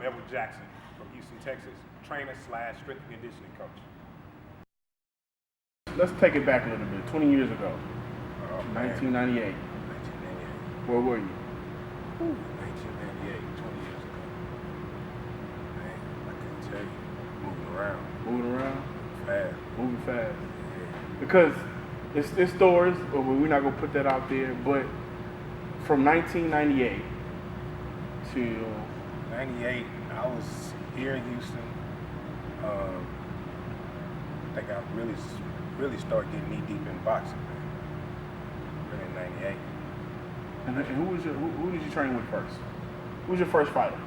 I'm Edward Jackson from Houston, Texas, trainer / strength and conditioning coach. Let's take it back a little bit. 20 years ago, 1998. 1998. Where were you? 1998, 20 years ago. Man, I couldn't tell you. Moving around. Moving around? Fast. Moving fast. Yeah. Because it's stories, but we're not going to put that out there, but from 1998 to 98, I was here in Houston. I think I really started getting knee deep in boxing, man. Really in 98. and who did you train with first? Who was your first fighter?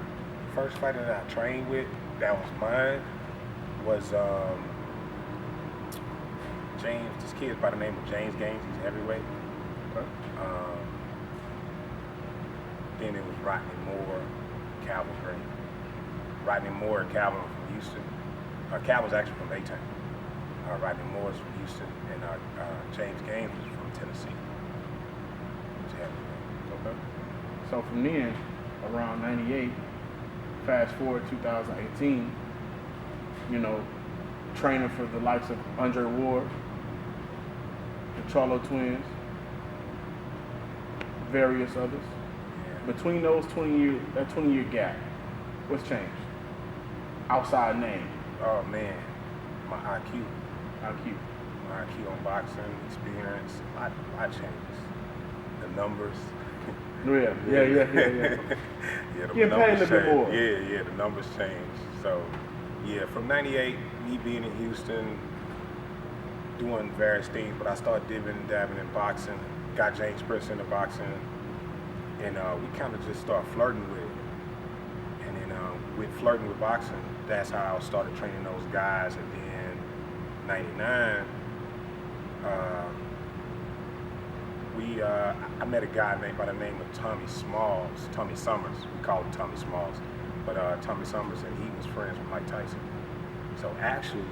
First fighter that I trained with, that was mine, was James, this kid by the name of James Gaines. He's heavyweight. Okay. Then it was Rodney Moore, Calvin Gray. Rodney Moore and Calvin were from Houston. Calvin's actually from A-Town. Rodney Moore's from Houston, and James Gaines was from Tennessee. He was heavyweight. Okay. So from then, around 98, fast forward 2018, training for the likes of Andre Ward, the Charlo twins, various others. Yeah. Between that 20-year gap, what's changed? Outside name, Oh man, my IQ. IQ. My IQ on boxing, experience, a lot changes. The numbers. Yeah. Yeah, the Getting paid a numbers little bit change. more. Yeah, the numbers change. So, yeah, from 98, me being in Houston, doing various things, but I started dipping and dabbing in boxing, got James Prince into boxing, and we kind of just started flirting with it. And then with flirting with boxing, that's how I started training those guys. And then 99, I met a guy by the name of Tommy Summers. We call him Tommy Smalls, but Tommy Summers, and he was friends with Mike Tyson. So actually,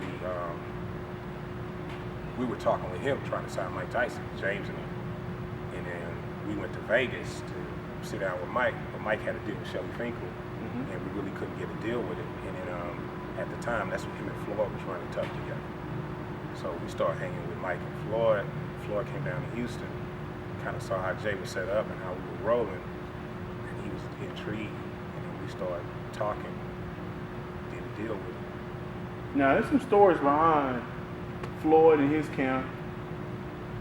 we were talking with him trying to sign Mike Tyson, James and him. And then we went to Vegas to sit down with Mike, but Mike had a deal with Shelly Finkel, and we really couldn't get a deal with it. And then at the time, that's when him and Floyd was running tough together. So we started hanging with Mike and Floyd. Floyd came down to Houston, kind of saw how Jay was set up and how we were rolling, and he was intrigued. And then we started talking, did a deal with him. Now, there's some stories behind Floyd and his camp,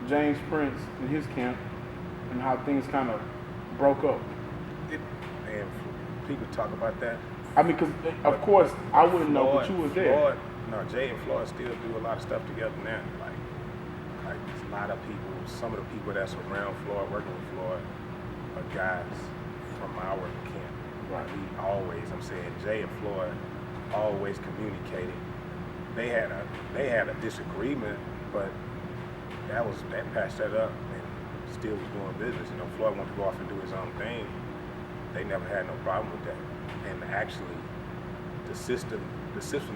James Prince and his camp, and how things kind of broke up. And people talk about that. I mean, because of course I wouldn't know, but you was there. Jay and Floyd still do a lot of stuff together now. Like there's a lot of people, some of the people that's around Floyd, working with Floyd, are guys from our camp. Right. I'm saying Jay and Floyd always communicated. They had a disagreement, but that patched that up and still was doing business. Floyd wanted to go off and do his own thing. They never had no problem with that. And actually, the system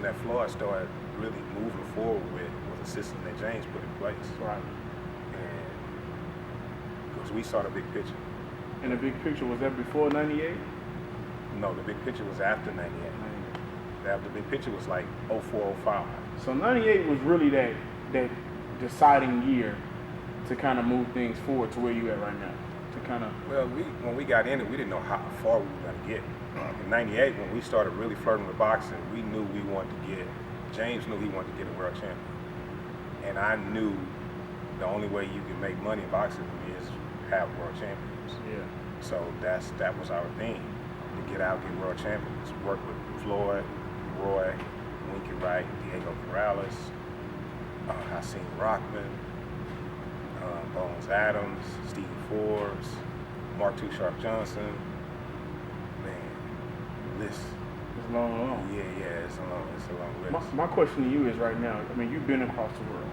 that Floyd started really moving forward with was a system that James put in place. Right. And because we saw the big picture. And the big picture, was that before 98? No, the big picture was after 98. The big picture was like 04, 05. So 98 was really that deciding year to kind of move things forward to where you at right now. To kind of. Well, when we got in it, we didn't know how far we were going to get. In 98, when we started really flirting with boxing, we knew we wanted to get, James knew he wanted to get a world champion. And I knew the only way you can make money in boxing is have world champions. Yeah. So that was our thing, to get out, get world champions, work with Floyd, Roy, Winky Wright, Diego Corrales, Hasim Rockman, Bones Adams, Steve Forbes, Mark Too Sharp Johnson. Man, list. It's long. Yeah, it's a long list. My question to you is right now, I mean, you've been across the world.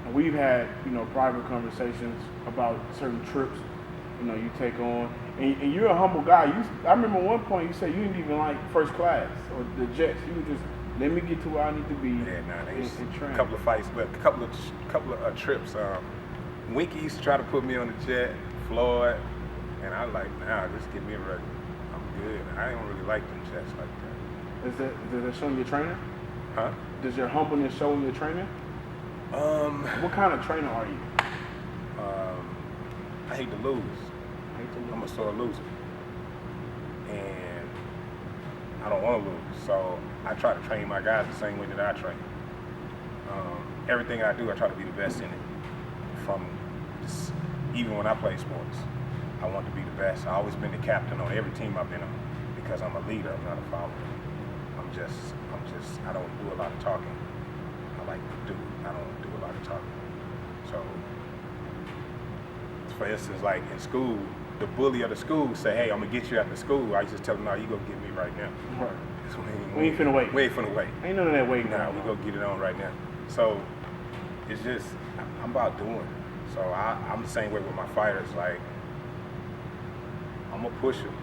And we've had, private conversations about certain trips, you take on. And you're a humble guy. I remember one point you said you didn't even like first class or the jets. You were just, let me get to where I need to be. And train. A couple of fights, but a couple of trips. Winky used to try to put me on the jet, Floyd, and I was like, nah, just get me ready. I'm good. I don't really like them jets like that. Does that show in your trainer? Huh? Does your humbleness show in your trainer? What kind of trainer are you? I hate to lose. I hate to lose. I'm a sore loser, and I don't want to lose. So I try to train my guys the same way that I train. Everything I do, I try to be the best in it. Even when I play sports, I want to be the best. I've always been the captain on every team I've been on because I'm a leader. I'm not a follower. I don't do a lot of talking. I don't do a lot of talking. So, for instance, like in school, the bully of the school say, "Hey, I'm gonna get you after school." I just tell him, "No, you gonna get me right now." Right. So We ain't finna wait. We ain't finna wait. Ain't none of that waiting. Nah, we gonna get it on right now. So it's just I'm about doing. So I'm the same way with my fighters. Like I'm gonna push them.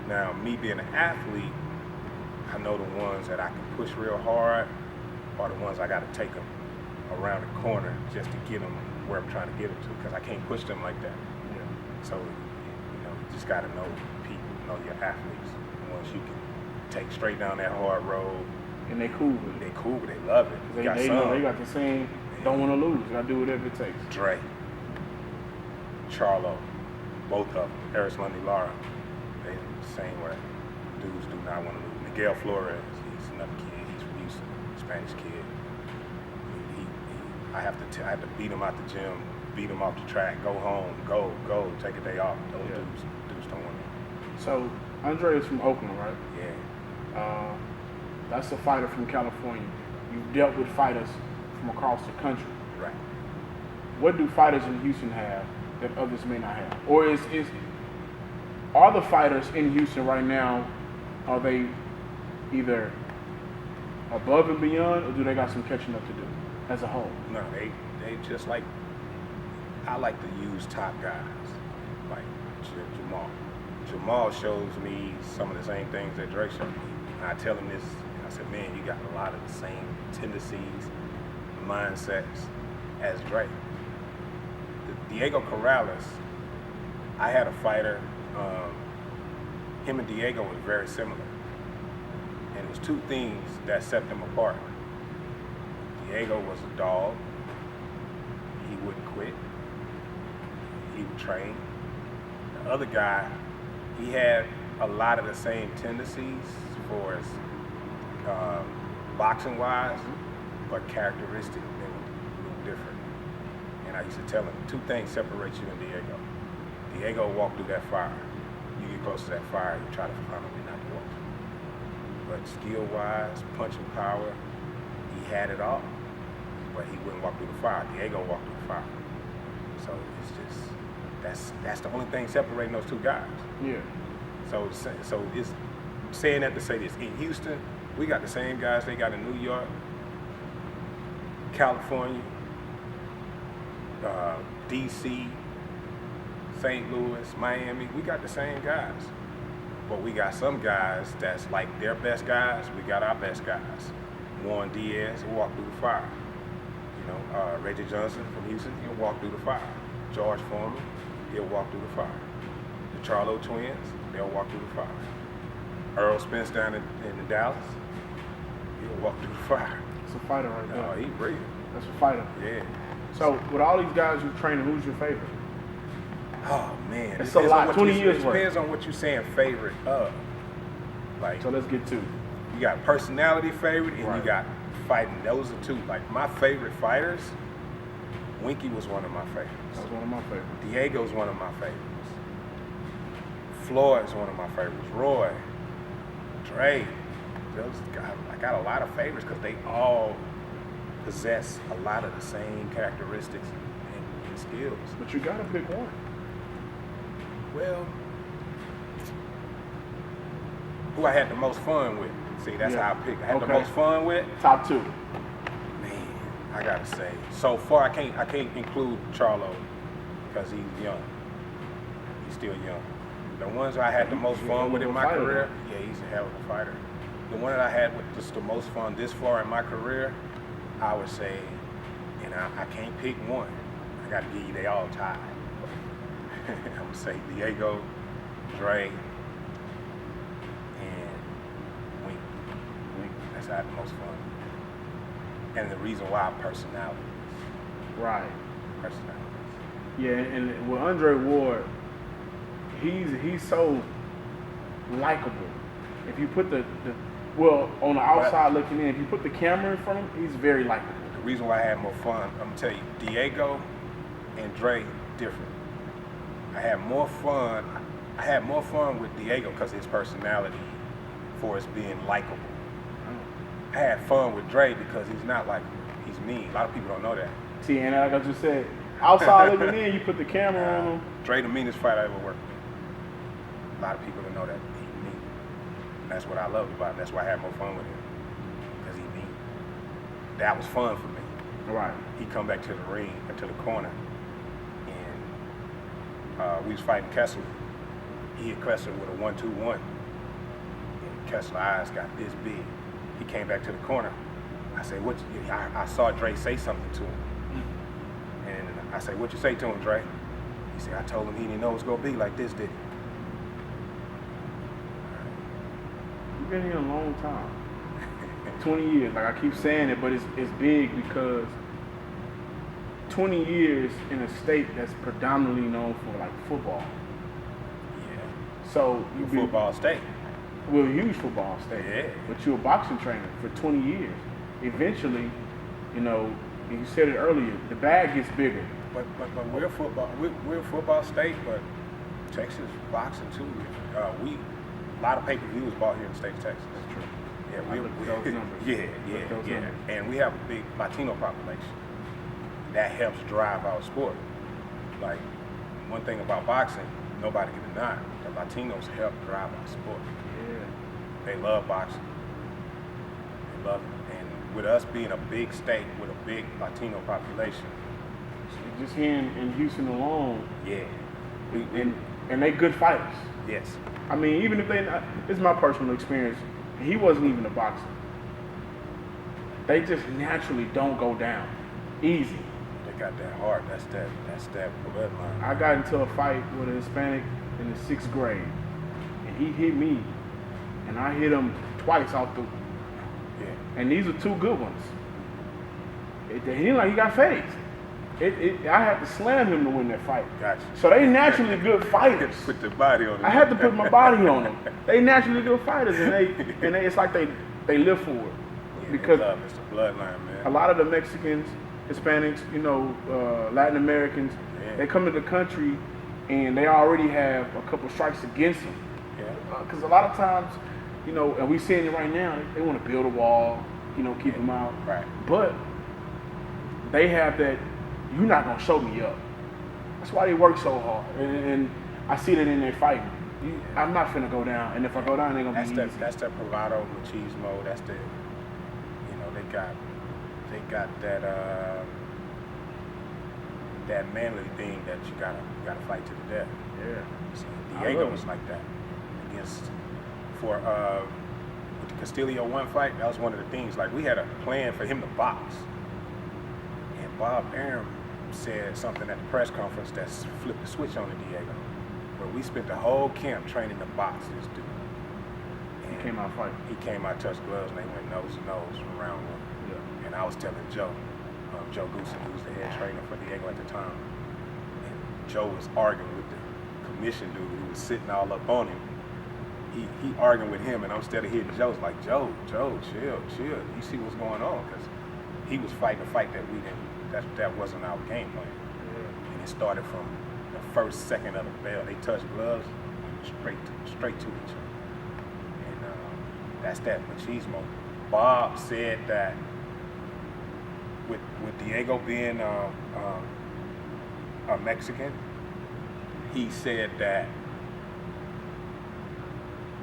Now, me being an athlete, I know the ones that I can push real hard are the ones I got to take them around the corner just to get them where I'm trying to get them to, because I can't push them like that. Yeah. So, you just got to know people, know your athletes. The ones you can take straight down that hard road. And they cool with it. They cool, they love it. They know they got the same, don't want to lose. Gotta do whatever it takes. Dre, Charlo, both of them, Harris Lundy Lara, they the same way. Dudes do not want to lose. Miguel Flores, he's another kid. He's from Houston, Spanish kid. I have to beat him out the gym, beat him off the track, go home, go, take a day off. Those dudes don't want to. So Andre is from Oakland, right? Yeah. That's a fighter from California. You've dealt with fighters from across the country. Right. What do fighters in Houston have that others may not have? Or are the fighters in Houston right now, are they either above and beyond, or do they got some catching up to do as a whole? No, they just like, I like to use top guys, like Jamal. Jamal shows me some of the same things that Drake showed me. And I tell him this, I said, man, you got a lot of the same tendencies, mindsets as Drake. Diego Corrales, I had a fighter, him and Diego was very similar. And it was two things that set them apart. Diego was a dog. He wouldn't quit. He would train. The other guy, he had a lot of the same tendencies for as boxing wise, but characteristic, they were a little different. And I used to tell him, two things separate you and Diego. Diego walked through that fire. You get close to that fire, you try to find him and not walk. But skill wise, punching power, he had it all. But he wouldn't walk through the fire. Diego walked through the fire. So it's just, that's the only thing separating those two guys. Yeah. So it's saying that to say this. In Houston, we got the same guys they got in New York, California, DC, St. Louis, Miami. We got the same guys. But we got some guys that's like their best guys. We got our best guys. Juan Diaz, who walked through the fire. Reggie Johnson from Houston, he'll walk through the fire. George Foreman, he'll walk through the fire. The Charlo twins, they'll walk through the fire. Earl Spence down in Dallas, he'll walk through the fire. It's a fighter right there. Oh, he real. That's a fighter. Yeah. So with all these guys you're training, who's your favorite? Oh man, It's a lot. 20 years It worth. depends on what you're saying favorite of. Like, So let's get to it. you got personality favorite and Right. you got fighting. Those are two. Like my favorite fighters, Winky was one of my favorites. That was one of my favorites. Diego's one of my favorites. Floyd's one of my favorites. Roy, Dre, those guys, I got a lot of favorites because they all possess a lot of the same characteristics and skills. But you gotta pick one. Well, who I had the most fun with. See, that's Yeah. how I pick. I had the Okay. most fun with. Top two. Man, I gotta say, so far I can't include Charlo because he's young. He's still young. The ones I had the most fun with in my Fighter. career, yeah, he's a hell of a fighter. The one that I had with just the most fun this far in my career, I would say, and I can't pick one. I gotta give you, they all tied. I'm gonna say Diego, Dre, and Wink. I had the most fun. And the reason why, personality. Right. Personality. Yeah, and with Andre Ward, he's so likable. If you put the on the outside looking in, if you put the camera in front of him, he's very likable. The reason why I had more fun, I'm gonna tell you, Diego and Dre different. I had more fun with Diego because of his personality, for his being likable. I had fun with Dre because he's not likable. He's mean. A lot of people don't know that. See, and like I just said, outside looking in, you put the camera on him. Dre the meanest fighter I ever worked with. A lot of people don't know that. He's mean. And that's what I loved about him. That's why I had more fun with him. Because he's mean. That was fun for me. Right. He come back to the ring, to the corner, and we was fighting Kessler. He hit Kessler with a 1-2-1. And Kessler's eyes got this big. He came back to the corner. I said, I saw Dre say something to him. And I said, what you say to him, Dre? He said, I told him he didn't know it was gonna be like this, did he? You've been here a long time. 20 years, like I keep saying it, but it's big because 20 years in a state that's predominantly known for like football. Yeah. So you've been Football state. We're a huge football state. Yeah. But you're a boxing trainer for 20 years. Eventually, you know, you said it earlier, the bag gets bigger. But we're a football state, but Texas boxing too. A lot of pay-per-view is bought here in the state of Texas. That's true. Yeah, I looked at those numbers. Yeah. And we have a big Latino population. That helps drive our sport. Like, one thing about boxing, nobody can deny, the Latinos help drive our sport. Yeah. They love boxing. They love it. And with us being a big state with a big Latino population, Just here in Houston alone, yeah. and they good fighters. Yes. I mean, even if they not, this is my personal experience, he wasn't even a boxer. They just naturally don't go down easy. They got that heart. That's that bloodline. I got into a fight with a Hispanic in the 6th grade, and he hit me, and I hit him twice off the. Yeah. And these are two good ones. He didn't like he got phased. I had to slam him to win that fight. Gotcha. So they naturally good fighters. Put the body on it. I had to put my body on them. They naturally good fighters, and they it's like they live for it. Yeah, Because they love it. It's the bloodline, man. a lot of the Mexicans, Hispanics, you know, Latin Americans, Yeah. they come to the country and they already have a couple strikes against them. Yeah. Because a lot of times, you know, and we're seeing it right now, they want to build a wall, you know, keep them out. Right. But they have that, you're not going to show me up. That's why they work so hard. And I see that in their fighting. I'm not finna go down. And if I go down, they're going to be easy. That's the bravado, machismo. That's the, you know, they got that manly thing that you gotta fight to the death. Yeah. See, I Diego love was it. like that with the Castillo one fight. That was one of the things. Like, we had a plan for him to box, and Bob Arum said something at the press conference that flipped the switch on the Diego, where we spent the whole camp training to box this dude. And He came out fighting. He came out, touched gloves, and they went nose to nose from round one. Yeah. And I was telling Joe Goosen, who was the head trainer for Diego at the time, and Joe was arguing with the commission dude who was sitting all up on him. He arguing with him, and I'm steady hitting Joe's like, Joe, chill. You see what's going on? Because he was fighting a fight that we didn't, that wasn't our game plan. Yeah. And it started from the first second of the bell. They touched gloves, straight to each other. And that's that machismo. Bob said that with Diego being a Mexican, he said that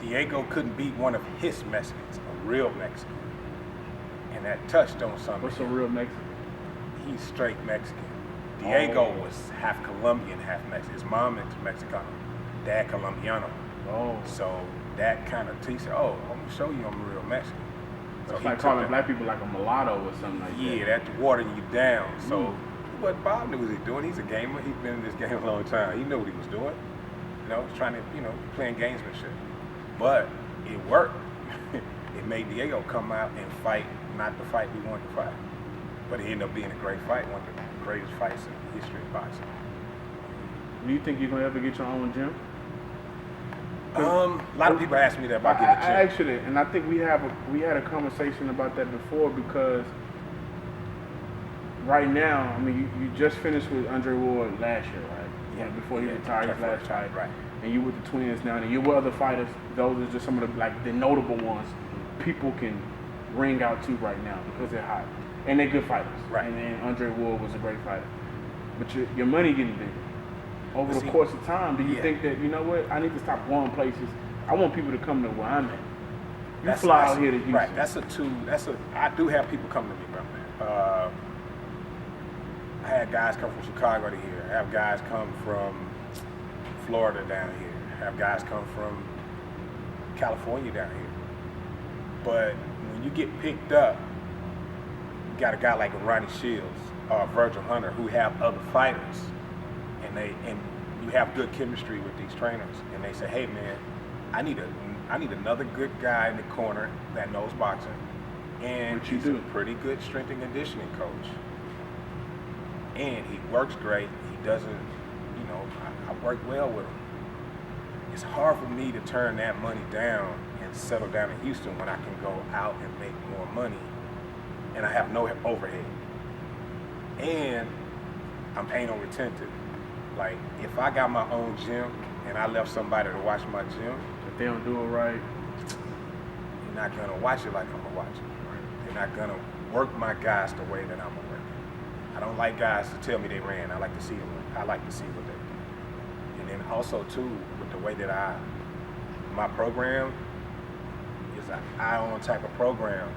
Diego couldn't beat one of his Mexicans, a real Mexican. And that touched on something. What's a real Mexican? He's straight Mexican. Diego Oh. was half Colombian, half Mexican. His mom is Mexicano, dad Colombiano. Oh. So that kind of teaches, I'm gonna show you I'm a real Mexican. So It's he like took calling that- black people like a mulatto or something like that. Yeah, that's watering you down. So Mm. what Bob knew what he was doing. He's a gamer. He's been in this game a long time. He knew what he was doing. He's trying to, playing gamesmanship. But it worked. It made Diego come out and fight, not the fight we wanted to fight. But it ended up being a great fight, one of the greatest fights in the history of boxing. Do you think you're gonna ever get your own gym? A lot of people ask me that about I getting a gym. actually, and I think we had a conversation about that before because right now, I mean, you just finished with Andre Ward last year, right? Yeah. Before he Yeah, retired his tough last fight, fight. right. And you with the Twins now, and you with other fighters. Those are just some of the notable ones people can ring out to right now because they're hot and they're good fighters. Right. And Andre Ward was a great fighter. But your money getting bigger. Over the See, course of time, do you yeah. think that, you know what, I need to stop going places? I want people to come to where I'm at. You That's- fly that's- out here to Houston. Right. I do have people come to me about that. I had guys come from Chicago to here. I have guys come from Florida down here. I have guys come from California down here. But when you get picked up, you got a guy like Ronnie Shields or Virgil Hunter who have other fighters, and you have good chemistry with these trainers, and they say, hey man, I need another good guy in the corner that knows boxing, and Which you he's do. a pretty good strength and conditioning coach, and he works great. He doesn't, I work well with him. It's hard for me to turn that money down and settle down in Houston when I can go out and make more money, and I have no overhead, and I'm anal retentive. Like, if I got my own gym and I left somebody to watch my gym, If they don't do it right, they're not gonna watch it like I'm gonna watch it. They're not gonna work my guys the way that I'm gonna work it. I don't like guys to tell me they ran. I like to see them. I like to see what they do. And then also too, with the way that my program is an eye-on type of program.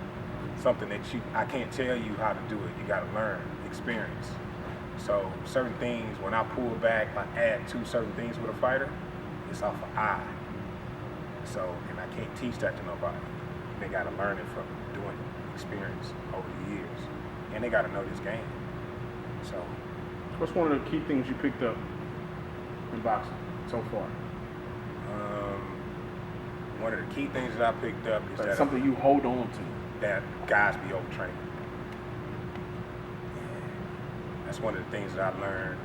Something that I can't tell you how to do it. You gotta learn, experience. So certain things, when I pull back, I add to certain things with a fighter, it's off of eye. So, and I can't teach that to nobody. They gotta learn it from doing experience over the years. And they gotta know this game. So, what's one of the key things you picked up in boxing so far? one of the key things that I picked up is that Something you hold on to. that guys be overtrained. That's one of the things that I learned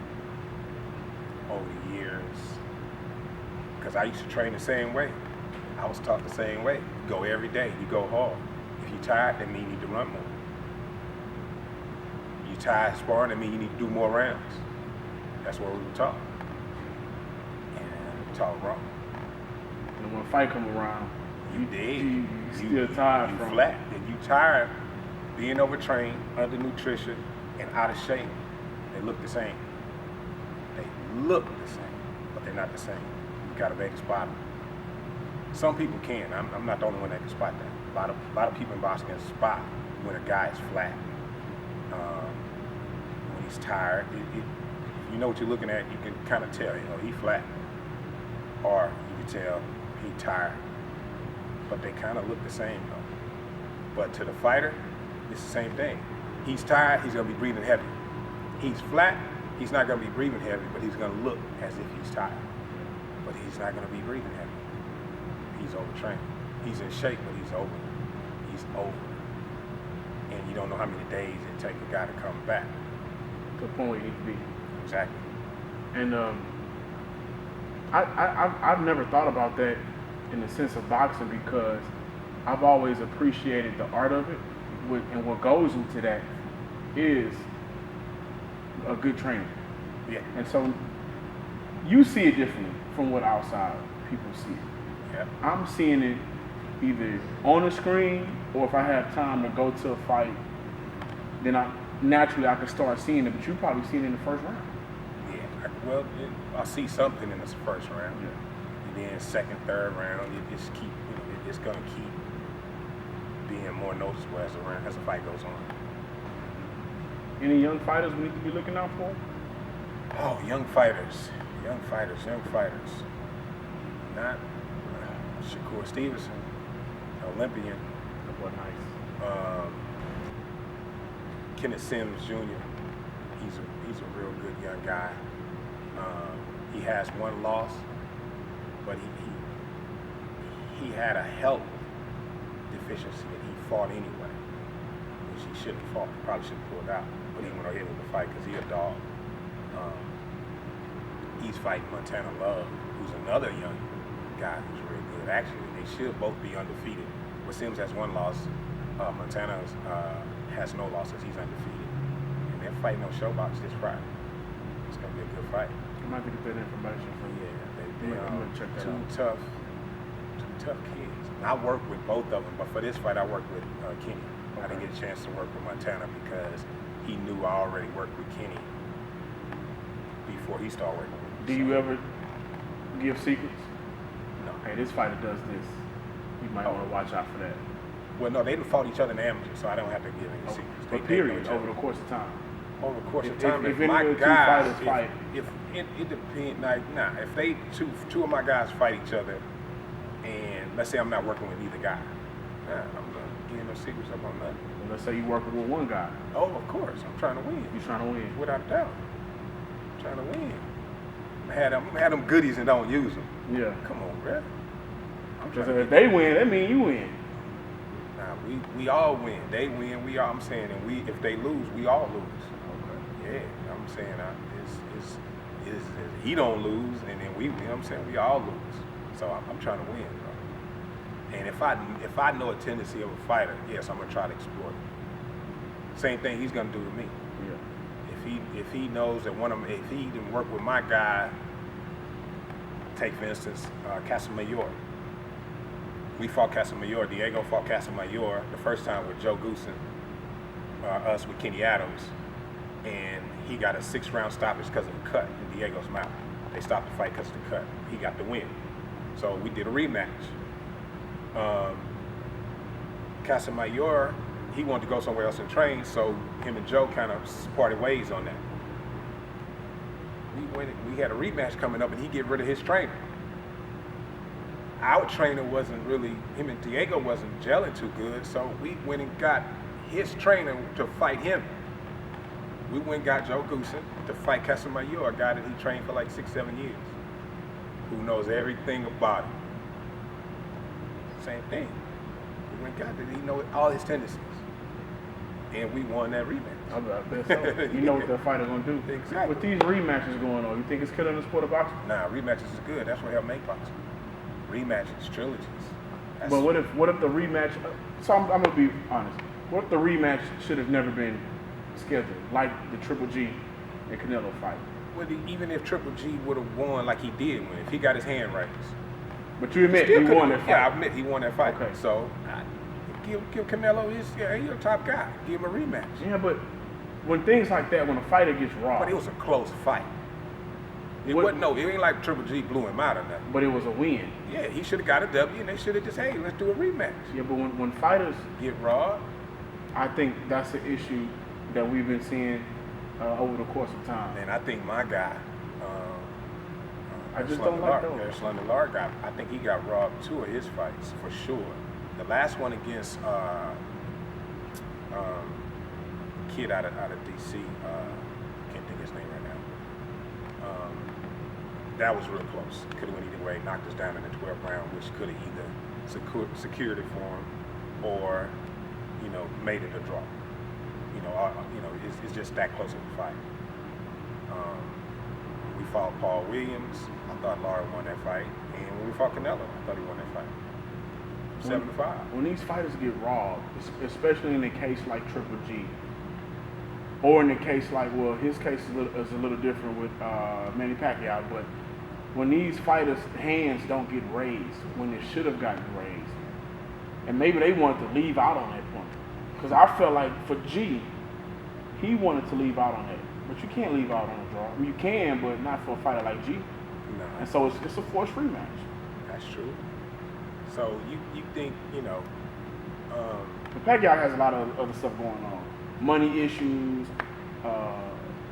over the years. Because I used to train the same way. I was taught the same way. You go every day, you go hard. If you're tired, that means you need to run more. You tired sparring, that means you need to do more rounds. That's what we were taught. And taught wrong. And when a fight come around, You did. You still tired you from flat. And you tired being overtrained, under nutrition, and out of shape. They look the same. They look the same, but they're not the same. You gotta make a spot. Some people can. I'm not the only one that can spot that. A lot of people in boxing can spot when a guy is flat. When he's tired, if you know what you're looking at, you can kind of tell. He flat, or you can tell he tired. But they kind of look the same though. But to the fighter, it's the same thing. He's tired, he's gonna be breathing heavy. He's flat, he's not gonna be breathing heavy, but he's gonna look as if he's tired. But he's not gonna be breathing heavy. He's overtrained. He's in shape, but he's over. He's over. And you don't know how many days it takes a guy to come back. to the point where you need to be. Exactly. And I've never thought about that in the sense of boxing because I've always appreciated the art of it, and what goes into that is a good trainer. Yeah. And so you see it differently from what outside people see it. Yeah. I'm seeing it either on the screen or if I have time to go to a fight, then I can start seeing it. But you probably seen it in the first round. Yeah. I see something in this first round. Yeah. And then second, third round, it's gonna keep being more noticeable as the fight goes on. Any young fighters we need to be looking out for? Oh, young fighters. Not Shakur Stevenson, Olympian. That was nice. Kenneth Sims Jr. He's a real good young guy. He has one loss, but he had a health deficiency and he fought anyway, which he shouldn't have fought. He probably should have pulled out, but he went ahead with the fight because he a dog. He's fighting Montana Love, who's another young guy who's really good. Actually, they should both be undefeated. But Sims has one loss. Montana has no losses. He's undefeated. And they're fighting on Showbox this Friday. It's going to be a good fight. I might have to get that information from you. Yeah, I'm gonna check that two out. tough kids. And I worked with both of them, but for this fight, I worked with Kenny. I didn't Okay. get a chance to work with Montana because he knew I already worked with Kenny before he started working with me. Do you ever give secrets? No. Hey, this fighter does this. You might want to watch out for that. Well, no, they done fought each other in amateur, so I don't have to give any secrets. But period, over the course of time. Over the course of If- time, if if any my of the two guys, fighters fight- if it depends, like, if they two of my guys fight each other, and let's say I'm not working with either guy, I'm not giving no secrets up on nothing. And let's say you're working with one guy. Oh, of course, I'm trying to win, You're trying to win. without a doubt. I'm trying to win. I'm had them goodies and don't use them. Yeah. Come on, bruh. I'm trying Because to if they win, that means you win. Nah, we all win. They win, we all. I'm saying, and if they lose, we all lose. Yeah, I'm saying is he don't lose, and then we, you know what I'm saying, we all lose. So I'm trying to win, bro. And if I know a tendency of a fighter, yes, I'm gonna try to exploit it. Same thing he's gonna do to me. Yeah. If he knows that if he didn't work with my guy, take for instance Casamayor. We fought Casamayor. Diego fought Casamayor the first time with Joe Goosen, us with Kenny Adams, and he got a 6-round stoppage because of a cut in Diego's mouth. They stopped the fight because of the cut. He got the win. So we did a rematch. Casamayor, he wanted to go somewhere else and train, so him and Joe kind of parted ways on that. We had a rematch coming up, and he get rid of his trainer. Our trainer wasn't really, him and Diego wasn't gelling too good, so we went and got his trainer to fight him. We went and got Joe Goosen to fight Casamayor, a guy that he trained for like 6-7 years, who knows everything about him. Same thing. We went and got that. He knows all his tendencies. And we won that rematch. I bet so. You know what that fighter gonna do. Exactly. With these rematches going on, you think it's killing the sport of boxing? Nah, rematches is good. That's what helped make boxing. Rematches, trilogies. But what if the rematch? So I'm gonna be honest. What if the rematch should have never been scheduled, like the Triple G and Canelo fight? Even if Triple G would have won like he did win, if he got his hand raised. But you admit he won that fight. Yeah, I admit he won that fight. Okay. So give Canelo he's a top guy. Give him a rematch. Yeah, but when things like that, when a fighter gets robbed, But it was a close fight. It ain't like Triple G blew him out or nothing. but it was a win. Yeah, he should have got a W, and they should have just, hey, let's do a rematch. Yeah, but when fighters, Get robbed. I think that's the issue that we've been seeing over the course of time. And I think my guy, I just don't like those. Harris London Lar guy, I think he got robbed 2 of his fights for sure. The last one against kid out of DC, can't think of his name right now. That was real close. Could have went either way. Knocked us down in the 12th round, which could have either secured it for him or, made it a draw. It's just that close of a fight. We fought Paul Williams. I thought Lara won that fight. And when we fought Canelo, I thought he won that fight. 7-5. When these fighters get robbed, especially in a case like Triple G, or in a case like, well, his case is a little different with Manny Pacquiao, but when these fighters' hands don't get raised when they should have gotten raised, and maybe they wanted to leave out on that point, because I felt like for G, he wanted to leave out on that, but you can't leave out on a draw. I mean, you can, but not for a fighter like G. No. And so it's a forced rematch. That's true. So you think, But Pacquiao has a lot of other stuff going on, money issues.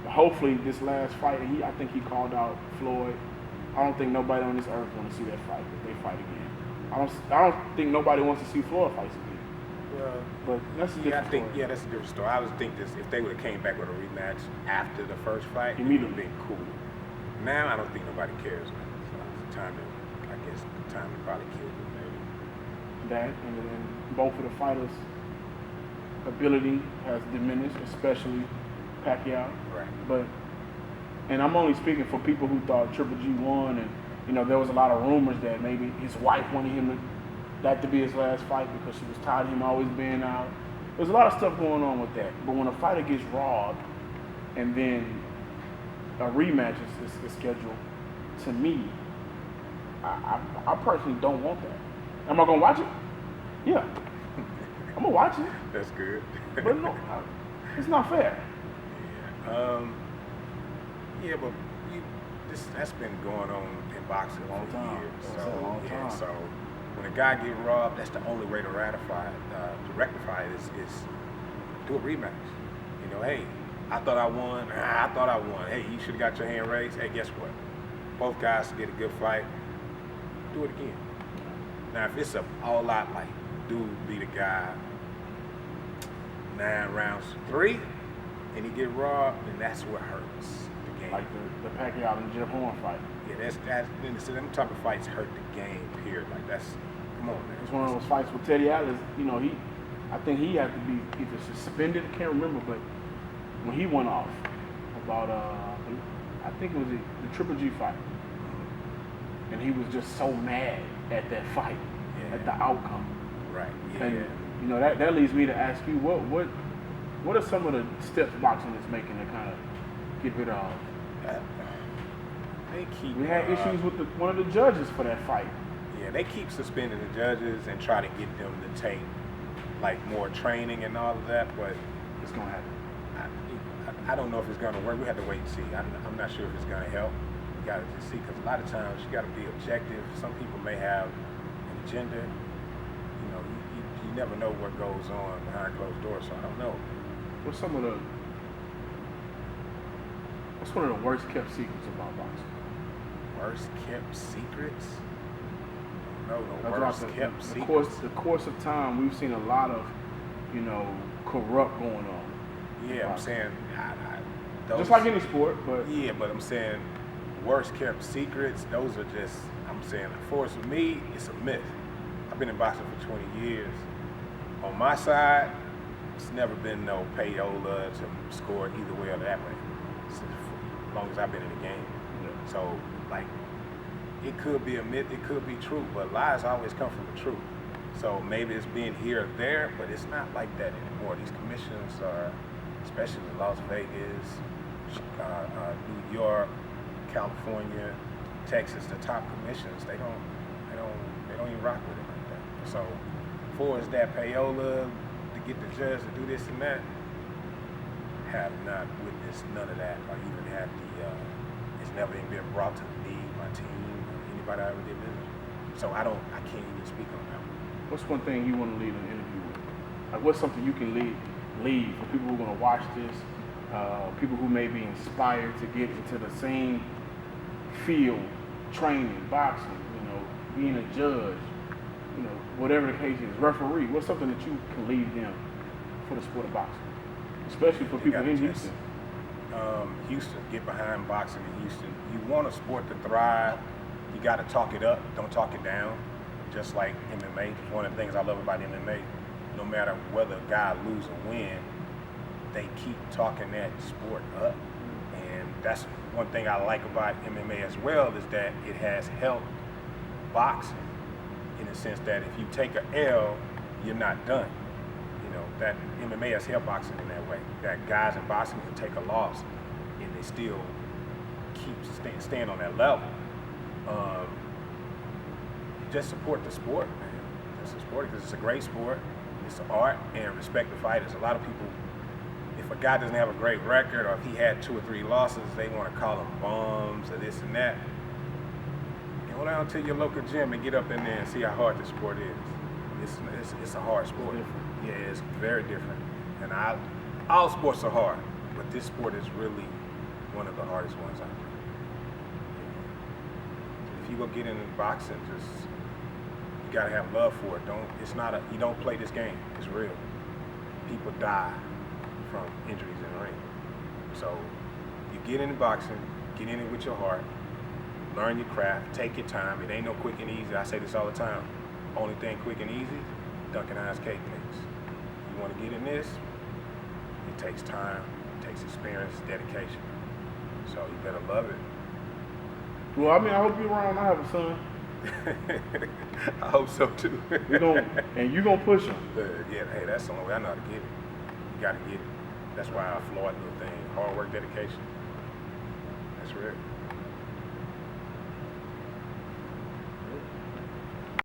Hopefully, this last fight, I think he called out Floyd. I don't think nobody on this earth wants to see that fight if they fight again. I don't think nobody wants to see Floyd fight again. well, But that's a different story. that's a different story. I was think this if they would have came back with a rematch after the first fight, it would Immediately. have been cool. Now I don't think nobody cares. Man. So it's time to probably kill it, maybe. that, and then both of the fighters' ability has diminished, especially Pacquiao. Right. But, and I'm only speaking for people who thought Triple G won, and there was a lot of rumors that maybe his wife wanted that to be his last fight because she was tired of him always being out. There's a lot of stuff going on with that. But when a fighter gets robbed, and then a rematch is scheduled, to me, I personally don't want that. Am I gonna watch it? Yeah, I'm gonna watch it. That's good. But no, it's not fair. Yeah, but that's been going on in boxing A long for time. years. That's a long time. So when a guy get robbed, that's the only way to rectify it is do a rematch. Hey, I thought I won. I thought I won. Hey, you should have got your hand raised. Hey, guess what? Both guys did a good fight. Do it again. Now, if it's a all out like dude beat a guy 9 rounds to 3, and he get robbed, then that's what hurts the game. Like the Pacquiao and Jeff Horn fight. Yeah, so them type of fights hurt the game. Period. Like come on, man. It's one of those fights with Teddy Atlas. I think he had to be either suspended. I can't remember, but when he went off about I think it was the Triple G fight, and he was just so mad at that fight, at the outcome. Right. Yeah. And that leads me to ask you, what are some of the steps boxing is making to kind of get rid of? We had issues with one of the judges for that fight. Yeah, they keep suspending the judges and try to get them to take like more training and all of that, but It's gonna happen. I don't know if it's gonna work. We have to wait and see. I'm not sure if it's gonna help. You gotta just see, because a lot of times you gotta be objective. Some people may have an agenda. You never know what goes on behind closed doors, so I don't know. What's one of the worst kept secrets about boxing? Worst kept secrets? No, That's worst right. kept The secrets. course of time, we've seen a lot of, corrupt going on. Yeah, I'm saying, those, Just like any sport, but yeah, but I'm saying worst kept secrets, those are just, I'm saying, for me, it's a myth. I've been in boxing for 20 years. On my side, it's never been no payola to score either way or that way, as long as I've been in the game. yeah. So, it could be a myth, it could be true, but lies always come from the truth. So maybe it's being here or there, but it's not like that anymore. These commissions are, especially in Las Vegas, New York, California, Texas, the top commissions, they don't even rock with it like that. So, for as that payola to get the judge to do this and that, have not witnessed none of that, or even had it's never even been brought to me, my team, anybody I ever did business. So I can't even speak on that one. What's one thing you want to leave an interview with? Like, what's something you can leave for people who are going to watch this, people who may be inspired to get into the same field, training, boxing, being a judge, whatever the case is, referee. What's something that you can leave them for the sport of boxing, especially for people in Houston? Houston, get behind boxing in Houston. You want a sport to thrive, you got to talk it up, don't talk it down. Just like MMA, one of the things I love about MMA, no matter whether a guy lose or win, they keep talking that sport up. And that's one thing I like about MMA as well, is that it has helped boxing in the sense that if you take an L, you're not done. That MMA has helped boxing in that way. That guys in boxing can take a loss and they still keep staying on that level. Just support the sport, man. Just support it, because it's a great sport. It's an art, and respect the fighters. A lot of people, if a guy doesn't have a great record, or if he had 2 or 3 losses, they want to call him bums or this and that. Go down to your local gym and get up in there and see how hard the sport is. It's a hard sport. Yeah, it's very different. And all sports are hard, but this sport is really one of the hardest ones out there. If you go get into boxing, you gotta have love for it. You don't play this game. It's real. People die from injuries in the ring. So you get into boxing, get in it with your heart, learn your craft, take your time. It ain't no quick and easy. I say this all the time. Only thing quick and easy, Dunkin' Hines cake mix. You want to get in this, it takes time, it takes experience, dedication. So you better love it. Well, I mean, I hope you're around. I have a son. I hope so too. You're gonna push him. Yeah, hey, that's the only way I know how to get it. You gotta get it. That's why I applaud the thing. Hard work, dedication. That's real.